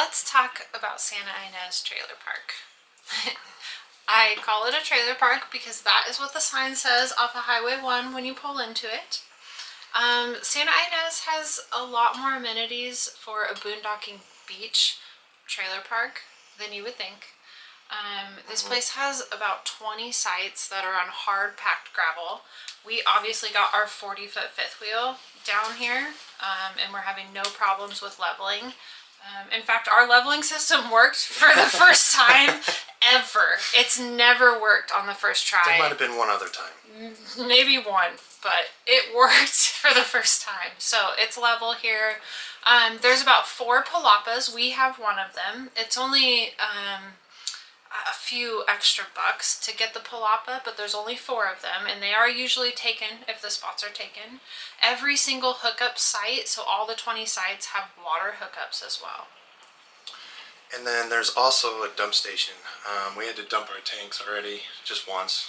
let's talk about Santa Ynez Trailer Park. I call it a trailer park because that is what the sign says off of Highway 1 when you pull into it. Santa Ynez has a lot more amenities for a boondocking beach trailer park than you would think. This place has about 20 sites that are on hard packed gravel. We obviously got our 40-foot fifth wheel down here, and we're having no problems with leveling. In fact, our leveling system worked for the first time ever. It's never worked on the first try. There might have been one other time. Maybe one, but it worked for the first time. So it's level here. There's about 4 palapas. We have one of them. It's only a few extra bucks to get the palapa, but there's only 4 of them, and they are usually taken if the spots are taken. Every single hookup site, so all the 20 sites, have water hookups as well. And then there's also a dump station. We had to dump our tanks already just once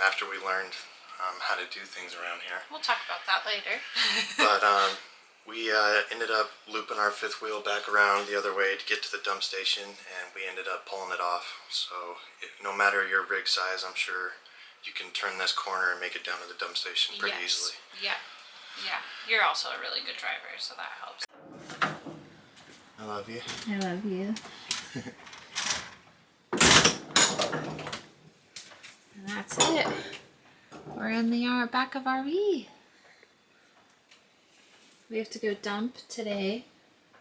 after we learned how to do things around here. We'll talk about that later. But we ended up looping our fifth wheel back around the other way to get to the dump station, and we ended up pulling it off. So no matter your rig size, I'm sure you can turn this corner and make it down to the dump station pretty easily. Yeah. You're also a really good driver, so that helps. I love you. I love you. And that's it. We're in the back of RV. We have to go dump today,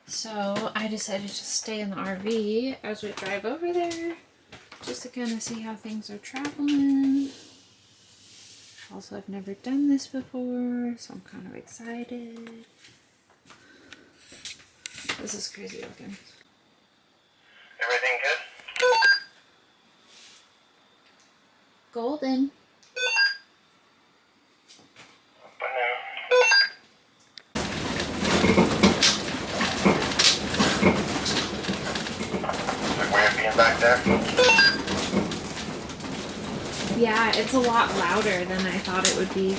so I decided to stay in the RV as we drive over there, just to kind of see how things are traveling. Also, I've never done this before, so I'm kind of excited. This is crazy looking. Everything good? Golden. Back there? Yeah, it's a lot louder than I thought it would be.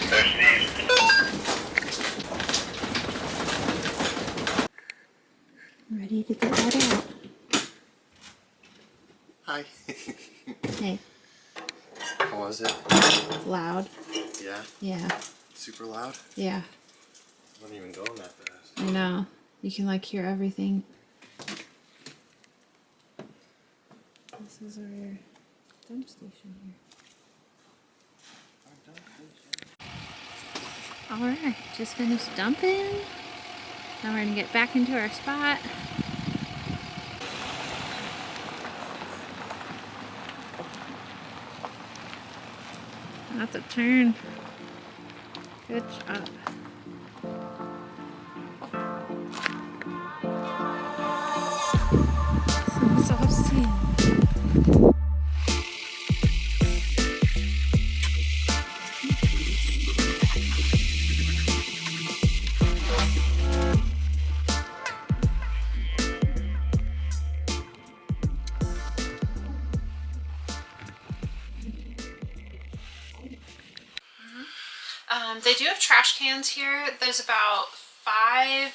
There's Steve. I'm ready to get that out. Hi. Hey. How was it? Loud. Yeah? Yeah. Super loud? Yeah. I wasn't even going that fast. I know. You can like hear everything. This is our dump station here. Alright, just finished dumping. Now we're gonna get back into our spot. Not the turn. Good job. Some soft sand. They do have trash cans here. There's about 5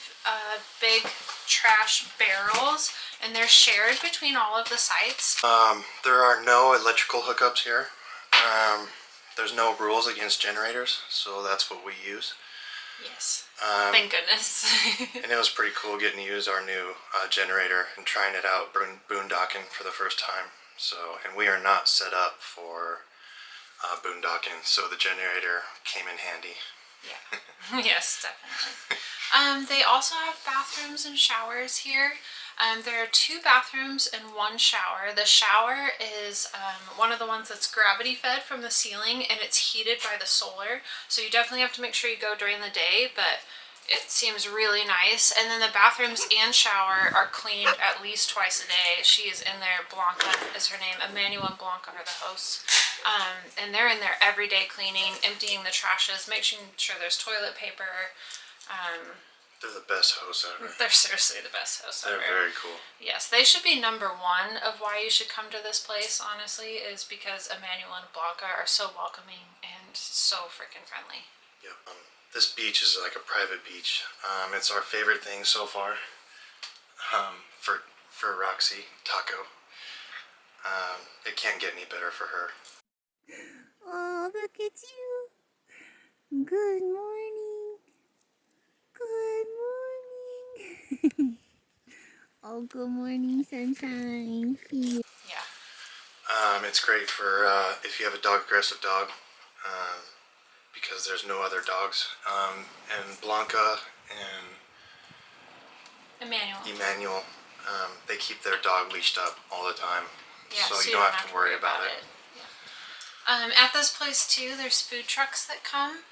big trash barrels, and they're shared between all of the sites. There are no electrical hookups here. There's no rules against generators, so that's what we use. Yes. Thank goodness. And it was pretty cool getting to use our new generator and trying it out boondocking for the first time. So, and we are not set up for boondocking, so the generator came in handy. Yeah. Yes, definitely. They also have bathrooms and showers here. There are 2 bathrooms and 1 shower. The shower is one of the ones that's gravity fed from the ceiling, and it's heated by the solar. So you definitely have to make sure you go during the day, but it seems really nice. And then the bathrooms and shower are cleaned at least twice a day. She is in there. Blanca is her name. Emmanuel and Blanca are the hosts. And they're in there every day cleaning, emptying the trashes, making sure there's toilet paper. They're the best hosts ever. They're seriously the best hosts ever. They're very cool. Yes, they should be number 1 of why you should come to this place, honestly, is because Emmanuel and Blanca are so welcoming and so freaking friendly. Yep. This beach is like a private beach. It's our favorite thing so far. for Roxy Taco. It can't get any better for her. Oh, look at you. Good morning. Good morning. Oh, good morning, sunshine. Yeah. It's great for if you have a dog-aggressive dog, because there's no other dogs. And Blanca and Emmanuel, they keep their dog leashed up all the time, Yeah, so you don't have to worry about it. Yeah. At this place too, there's food trucks that come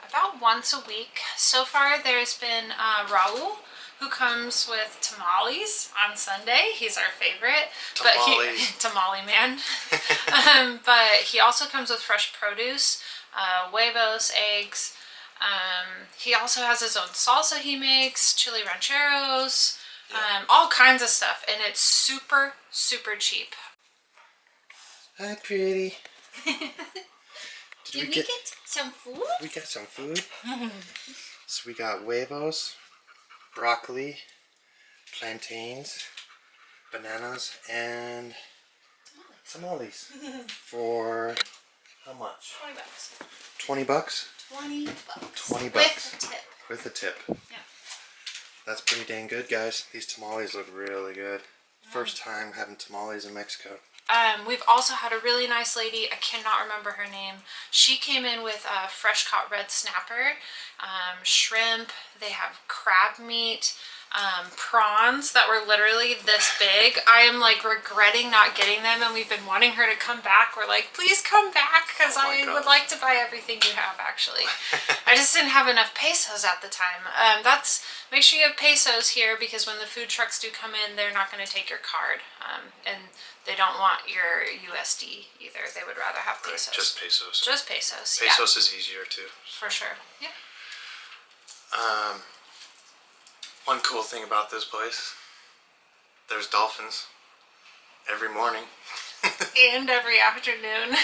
about once a week. So far, there's been Raul, who comes with tamales on Sunday. He's our favorite. Tamales. Tamale man. But he also comes with fresh produce, huevos, eggs. He also has his own salsa he makes, chili rancheros, all kinds of stuff, and it's super, super cheap. Hi, pretty. Did we get some food? We got some food. So we got huevos, broccoli, plantains, bananas, and tamales. For how much? $20. $20 bucks? 20 bucks. 20 bucks. With a tip. With a tip. Yeah. That's pretty dang good, guys. These tamales look really good. First time having tamales in Mexico. We've also had a really nice lady, I cannot remember her name. She came in with fresh caught red snapper, shrimp, they have crab meat, prawns that were literally this big. I am like regretting not getting them, and we've been wanting her to come back. We're like, please come back, because I would like to buy everything you have, actually. I just didn't have enough pesos at the time. Make sure you have pesos here, because when the food trucks do come in, they're not going to take your card. And they don't want your USD either. They would rather have pesos. Right, just pesos. Just pesos. Pesos is easier too. For sure. Yeah. One cool thing about this place, there's dolphins every morning. And every afternoon.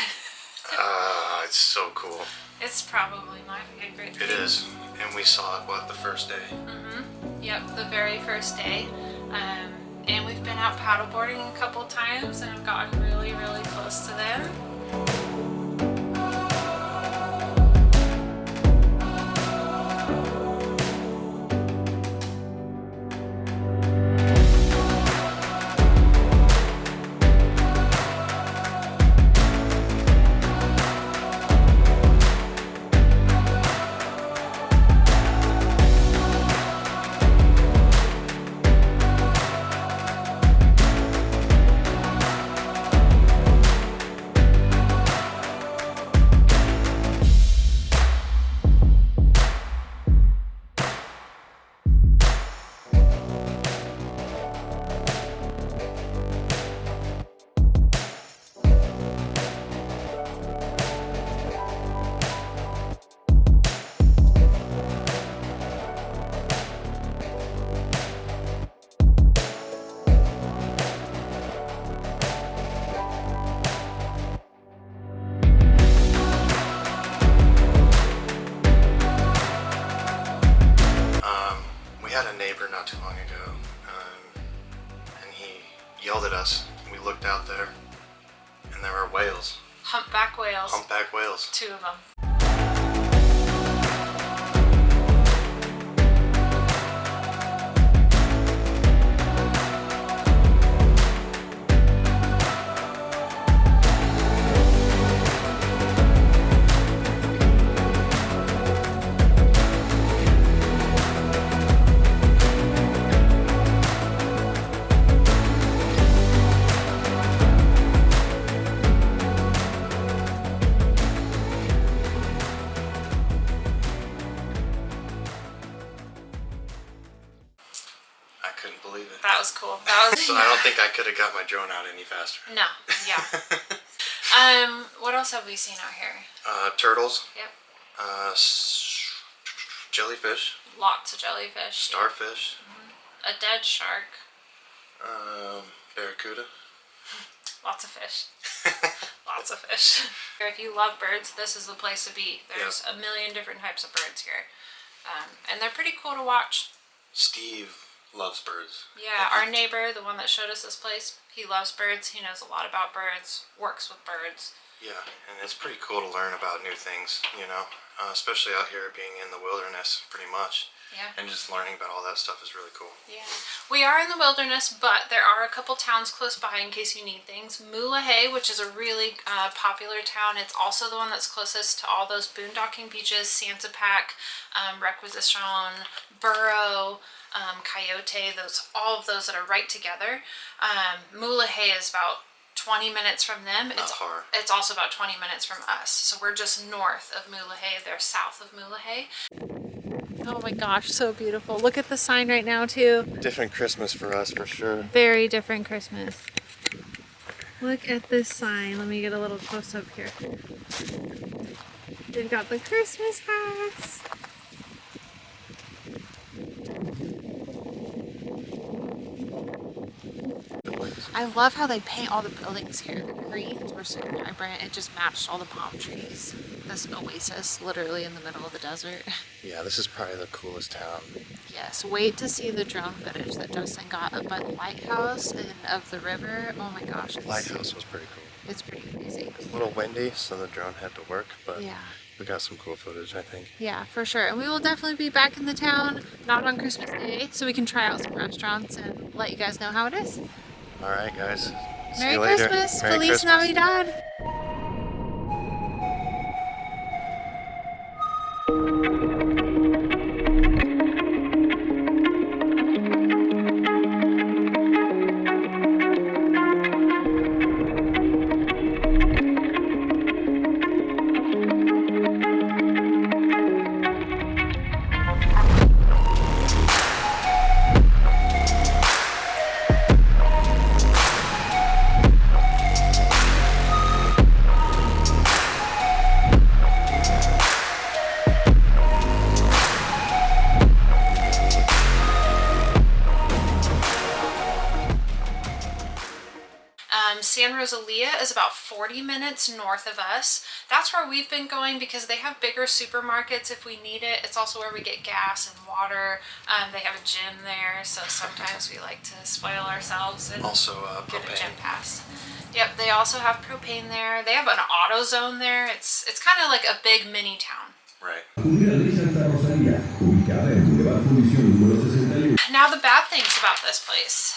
It's so cool. It's probably my favorite thing. It is. And we saw it, the first day? Yep, the very first day. And we've been out paddleboarding a couple times, and I've gotten really, really close to them. We had a neighbor not too long ago, and he yelled at us. We looked out there, and there were whales. Humpback whales. Humpback whales. 2 of them. I couldn't believe it. That was cool. That was. So I don't think I could have got my drone out any faster. No. Yeah. What else have we seen out here? Turtles. Yep. Jellyfish. Lots of jellyfish. Starfish. A dead shark. Barracuda. Lots of fish. Lots of fish. If you love birds, this is the place to be. There's a million different types of birds here. And they're pretty cool to watch. Steve loves birds. Yeah, our neighbor, the one that showed us this place, he loves birds. He knows a lot about birds, works with birds. Yeah, and it's pretty cool to learn about new things, you know, especially out here being in the wilderness pretty much. Yeah. And just learning about all that stuff is really cool. Yeah. We are in the wilderness, but there are a couple towns close by in case you need things. Mulahay, which is a really popular town. It's also the one that's closest to all those boondocking beaches, Santapac, Requisition, Burro, Coyote, all of those that are right together. Mulahay is about 20 minutes from them. Not far. It's also about 20 minutes from us. So we're just north of Mulahay. They're south of Mulahay. Oh my gosh, so beautiful. Look at the sign right now too. Different Christmas for us, for sure. Very different Christmas. Look at this sign. Let me get a little close up here. They've got the Christmas hats. I love how they paint all the buildings here. The greens were so vibrant. It just matched all the palm trees. This oasis literally in the middle of the desert. Yeah, this is probably the coolest town. Yes, wait to see the drone footage that Justin got of by the lighthouse and of the river. Oh my gosh. Lighthouse was pretty cool. It's pretty amazing. It's a little windy, so the drone had to work, but Yeah. we got some cool footage, I think. Yeah, for sure. And we will definitely be back in the town, not on Christmas Day, so we can try out some restaurants and let you guys know how it is. All right, guys. See Merry you later. Christmas! Merry Feliz Christmas. Navidad! San Rosalia is about 40 minutes north of us. That's where we've been going because they have bigger supermarkets if we need it. It's also where we get gas and water. They have a gym there, so sometimes we like to spoil ourselves and Also, get a gym propane. pass. Yep, they also have propane there. They have an auto zone there. It's kind of like a big mini town. Right. Now the bad things about this place.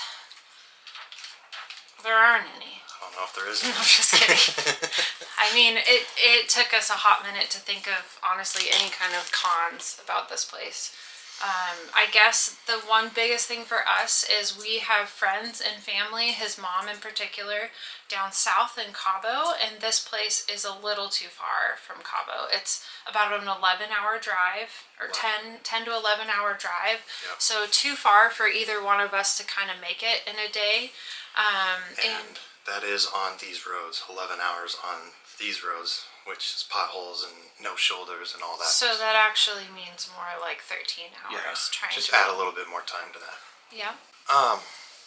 There aren't any. I don't know if there is. No, I'm just kidding. I mean, it took us a hot minute to think of, honestly, any kind of cons about this place. I guess the one biggest thing for us is we have friends and family, his mom in particular, down south in Cabo, and this place is a little too far from Cabo. It's about an 11-hour drive, or Wow. 10 to 11-hour drive. Yep. So too far for either one of us to kind of make it in a day. And that is on these roads, 11 hours on these roads, which is potholes and no shoulders and all that. So that actually means more like 13 hours trying just to add a little bit more time to that. Yeah.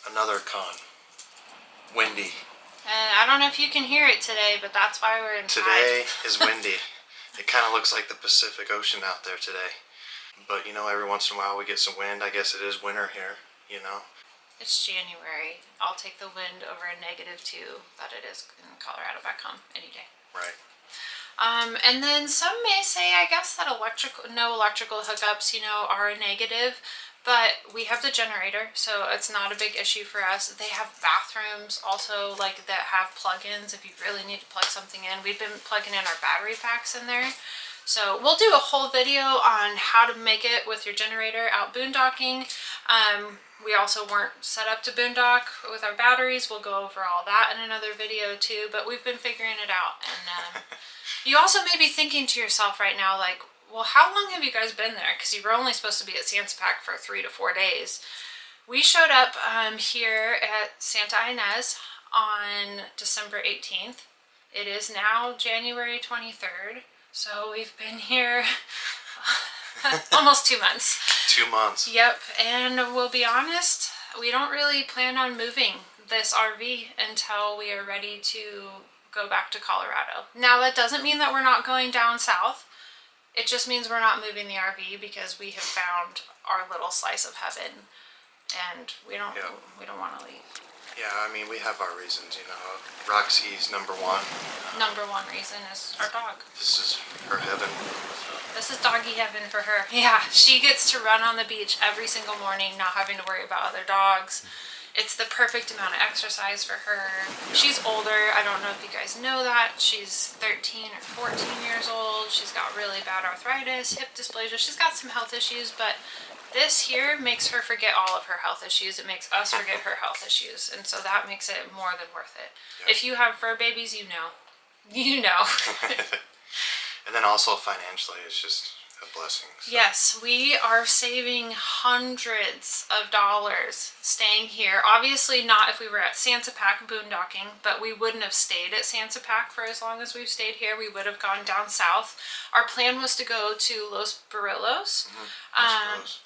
Another con. Windy. And I don't know if you can hear it today, but that's why we're inside. Today is windy. It kind of looks like the Pacific Ocean out there today. But, you know, every once in a while we get some wind. I guess it is winter here, you know. It's January. I'll take the wind over a -2 that it is in Colorado back home any day. Right. And then some may say, I guess, that no electrical hookups, are a negative, but we have the generator, so it's not a big issue for us. They have bathrooms also, like, that have plug-ins if you really need to plug something in. We've been plugging in our battery packs in there. So we'll do a whole video on how to make it with your generator out boondocking. We also weren't set up to boondock with our batteries. We'll go over all that in another video too, but we've been figuring it out. And you also may be thinking to yourself right now, like, well, how long have you guys been there? Because you were only supposed to be at Santapac for 3 to 4 days. We showed up here at Santa Ynez on December 18th. It is now January 23rd. So we've been here almost 2 months. 2 months. Yep, and we'll be honest, we don't really plan on moving this RV until we are ready to go back to Colorado. Now, that doesn't mean that we're not going down south. It just means we're not moving the RV because we have found our little slice of heaven. and we don't Yeah. want to leave. Yeah, I mean, we have our reasons, you know. Roxy's number one. Number one reason is our dog. This is her heaven. This is doggy heaven for her. Yeah, she gets to run on the beach every single morning, not having to worry about other dogs. It's the perfect amount of exercise for her. She's older. I don't know if you guys know that. She's 13 or 14 years old. She's got really bad arthritis, hip dysplasia. She's got some health issues, but this here makes her forget all of her health issues. It makes us forget her health issues. And so that makes it more than worth it. Yeah. If you have fur babies, you know. You know. And then also financially, it's just a blessing. So. Yes, we are saving hundreds of dollars staying here. Obviously not if we were at Santa Pac boondocking, but we wouldn't have stayed at Santa Pac for as long as we've stayed here. We would have gone down south. Our plan was to go to Los Barrilos.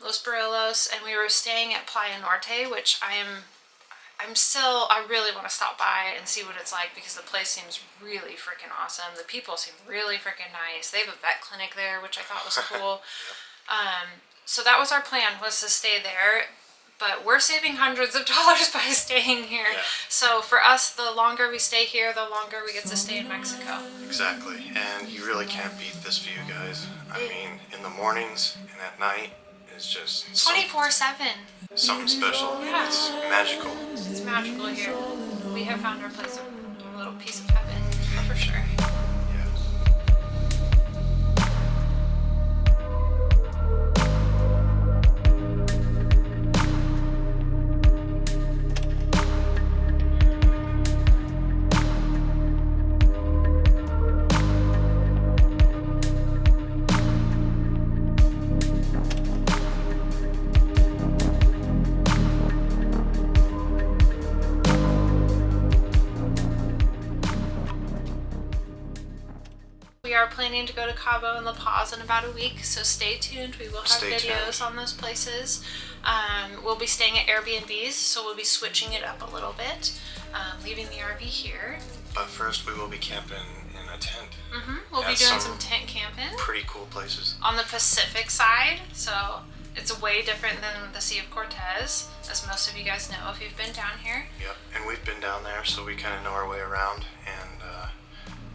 Los Barrilos, and we were staying at Playa Norte, which I really want to stop by and see what it's like because the place seems really freaking awesome. The people seem really freaking nice. They have a vet clinic there, which I thought was cool. So that was our plan, was to stay there. But we're saving hundreds of dollars by staying here. Yeah. So for us, the longer we stay here, the longer we get to stay in Mexico. Exactly. And you really can't beat this view, guys. I mean, in the mornings and at night, it's just 24/7. something special. Yeah. It's magical. It's magical here. We have found our place, a little piece of heaven, for sure. Yes. We are planning to go to Cabo and La Paz in about a week, so stay tuned. We will have Stay videos tuned. on those places. We'll be staying at Airbnbs, so we'll be switching it up a little bit, leaving the RV here. But first, we will be camping in a tent. We'll be At doing some some tent camping Pretty cool places. on the Pacific side, so it's way different than the Sea of Cortez, as most of you guys know if you've been down here. Yep. And we've been down there, so we kind of know our way around, and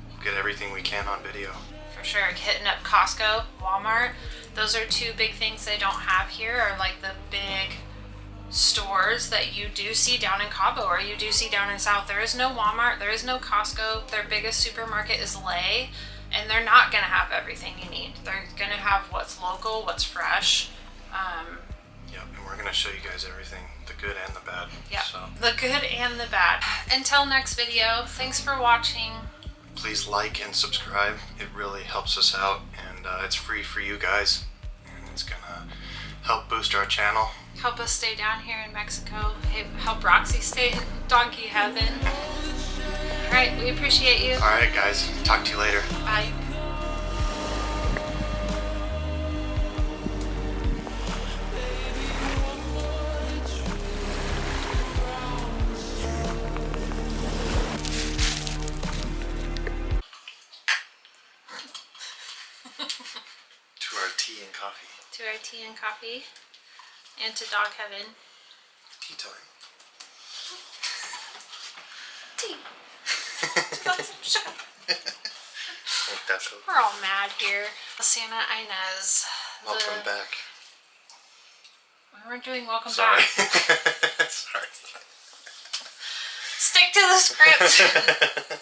we'll get everything we can on video. For sure, hitting up Costco, Walmart. Those are two big things they don't have here, are like the big stores that you do see down in Cabo or you do see down in South. There is no Walmart, there is no Costco. Their biggest supermarket is Lay, and they're not gonna have everything you need. They're gonna have what's local, what's fresh. Yep. And we're gonna show you guys everything, the good and the bad. Yeah, So the good and the bad. Until next video, thanks for watching. please like and subscribe. It really helps us out, and it's free for you guys, and it's gonna help boost our channel. Help us stay down here in Mexico. Help Roxy stay in donkey heaven. All right, we appreciate you. All right, guys. Talk to you later. Bye. To our tea and coffee. To our tea and coffee, and to dog heaven. Tea time. Tea. Shut up. Like that, so. We're all mad here. Santa Inez. Welcome back. We weren't doing welcome Sorry. back. Sorry. Stick to the script.